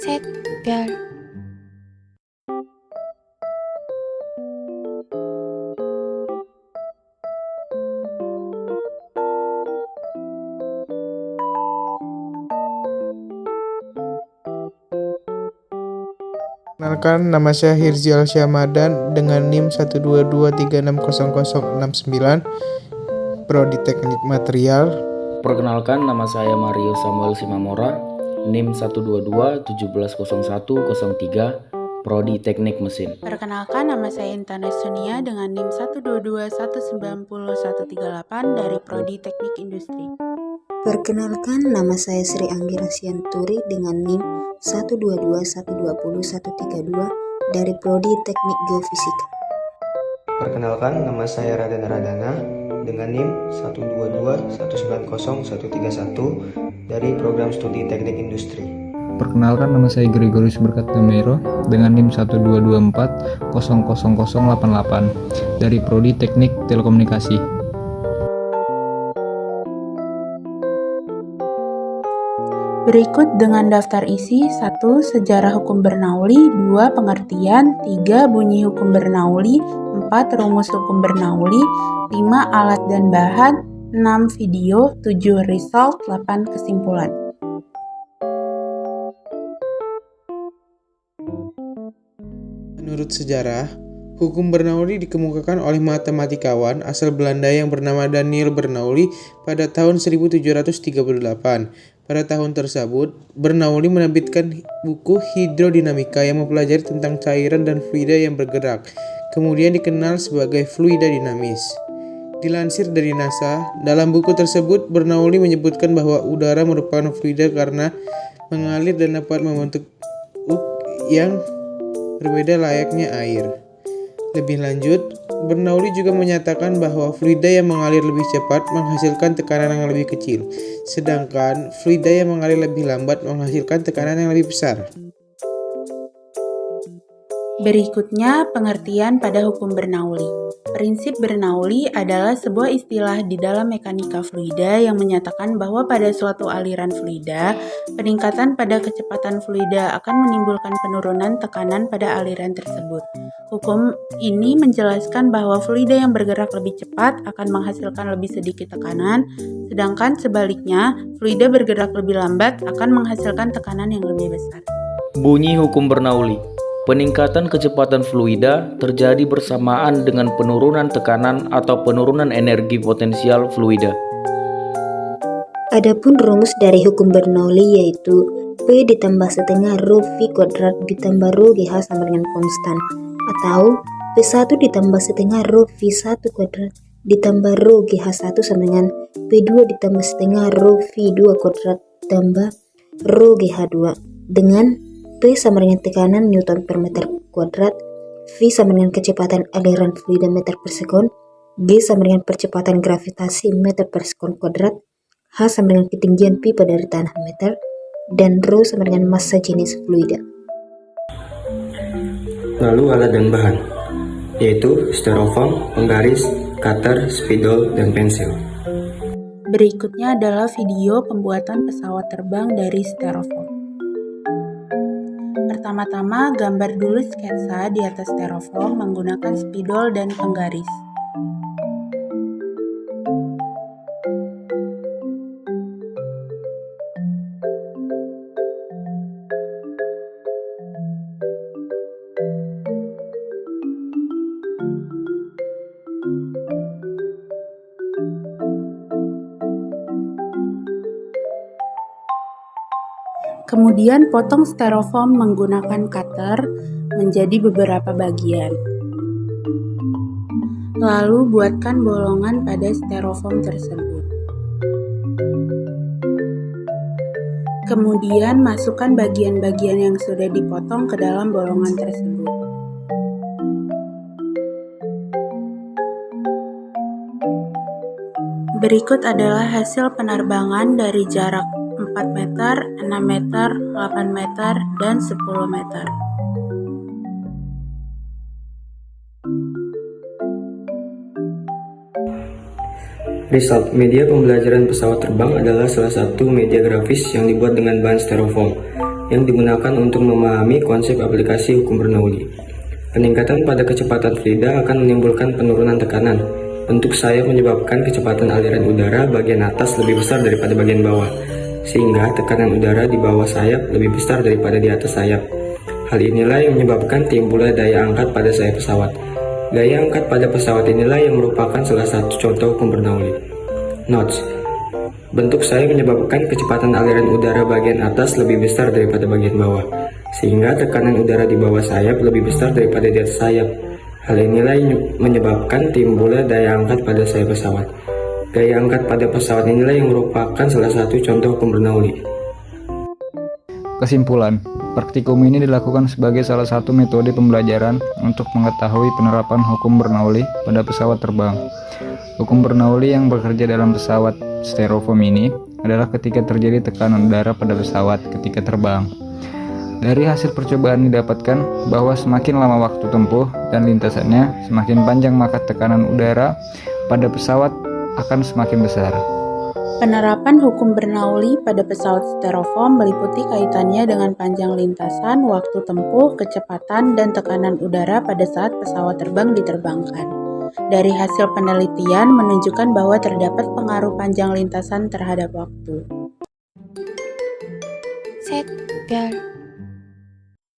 셋, 별. Perkenalkan, nama saya Hirzial Syahmadan dengan NIM 122360069, Prodi Teknik Material. Perkenalkan, nama saya Mario Samuel Simamora, NIM 122170103, Prodi Teknik Mesin. Perkenalkan, nama saya Intan Sunia dengan NIM 122190138 dari Prodi Teknik Industri. Perkenalkan, nama saya Sri Anggira Sianturi dengan NIM 122120132 dari Prodi Teknik Geofisika. Perkenalkan, nama saya Raden Radana dengan NIM 122190131 dari Program Studi Teknik Industri. Perkenalkan, nama saya Gregorius Berkat Gamero dengan NIM 122400088 dari Prodi Teknik Telekomunikasi. Berikut dengan daftar isi: 1. Sejarah hukum Bernoulli, 2. Pengertian, 3. Bunyi hukum Bernoulli, 4. Rumus hukum Bernoulli, 5. Alat dan bahan, 6. Video, 7. Result, 8. Kesimpulan. Menurut sejarah, hukum Bernoulli dikemukakan oleh matematikawan asal Belanda yang bernama Daniel Bernoulli pada tahun 1738. Pada tahun tersebut, Bernoulli menerbitkan buku hidrodinamika yang mempelajari tentang cairan dan fluida yang bergerak, kemudian dikenal sebagai fluida dinamis. Dilansir dari NASA, dalam buku tersebut Bernoulli menyebutkan bahwa udara merupakan fluida karena mengalir dan dapat membentuk yang berbeda layaknya air. Lebih lanjut, Bernoulli juga menyatakan bahwa fluida yang mengalir lebih cepat menghasilkan tekanan yang lebih kecil, sedangkan fluida yang mengalir lebih lambat menghasilkan tekanan yang lebih besar. Berikutnya, pengertian pada hukum Bernoulli. Prinsip Bernoulli adalah sebuah istilah di dalam mekanika fluida yang menyatakan bahwa pada suatu aliran fluida, peningkatan pada kecepatan fluida akan menimbulkan penurunan tekanan pada aliran tersebut. Hukum ini menjelaskan bahwa fluida yang bergerak lebih cepat akan menghasilkan lebih sedikit tekanan, sedangkan sebaliknya, fluida bergerak lebih lambat akan menghasilkan tekanan yang lebih besar. Bunyi hukum Bernoulli. Peningkatan kecepatan fluida terjadi bersamaan dengan penurunan tekanan atau penurunan energi potensial fluida. Adapun rumus dari hukum Bernoulli yaitu P ditambah setengah rho V kuadrat ditambah rho GH sama dengan konstan, atau P1 ditambah setengah rho V1 kuadrat ditambah rho GH1 sama dengan P2 ditambah setengah rho V2 kuadrat ditambah rho GH2, dengan P sama dengan tekanan Newton per meter kuadrat, V sama dengan kecepatan aliran fluida meter per sekon, G sama dengan percepatan gravitasi meter per sekon kuadrat, H sama dengan ketinggian pipa dari tanah meter, dan Rho sama dengan massa jenis fluida. Lalu alat dan bahan, yaitu styrofoam, penggaris, cutter, spidol, dan pensil. Berikutnya adalah video pembuatan pesawat terbang dari styrofoam. Pertama-tama, gambar dulu sketsa di atas styrofoam menggunakan spidol dan penggaris. Kemudian potong styrofoam menggunakan cutter menjadi beberapa bagian. Lalu buatkan bolongan pada styrofoam tersebut. Kemudian masukkan bagian-bagian yang sudah dipotong ke dalam bolongan tersebut. Berikut adalah hasil penerbangan dari jarak 4 meter, 6 meter, 8 meter, dan 10 meter. Result, media pembelajaran pesawat terbang adalah salah satu media grafis yang dibuat dengan bahan styrofoam. yang digunakan untuk memahami konsep aplikasi hukum Bernoulli. Peningkatan pada kecepatan fluida akan menimbulkan penurunan tekanan. Bentuk sayap menyebabkan kecepatan aliran udara bagian atas lebih besar daripada bagian bawah, sehingga tekanan udara di bawah sayap lebih besar daripada di atas sayap. Hal inilah yang menyebabkan timbulnya daya angkat pada sayap pesawat. Daya angkat pada pesawat inilah yang merupakan salah satu contoh hukum Bernoulli. Notes: bentuk sayap menyebabkan kecepatan aliran udara bagian atas lebih besar daripada bagian bawah, sehingga tekanan udara di bawah sayap lebih besar daripada di atas sayap. Hal inilah yang menyebabkan timbulnya daya angkat pada sayap pesawat. Daya angkat pada pesawat inilah yang merupakan salah satu contoh hukum Bernoulli. Kesimpulan, praktikum ini dilakukan sebagai salah satu metode pembelajaran untuk mengetahui penerapan hukum Bernoulli pada pesawat terbang. Hukum Bernoulli yang bekerja dalam pesawat styrofoam ini adalah ketika terjadi tekanan udara pada pesawat ketika terbang. Dari hasil percobaan didapatkan bahwa semakin lama waktu tempuh dan lintasannya semakin panjang, maka tekanan udara pada pesawat akan semakin besar. Penerapan hukum Bernoulli pada pesawat styrofoam meliputi kaitannya dengan panjang lintasan, waktu tempuh, kecepatan, dan tekanan udara pada saat pesawat terbang diterbangkan. Dari hasil penelitian menunjukkan bahwa terdapat pengaruh panjang lintasan terhadap waktu. Seatbelt.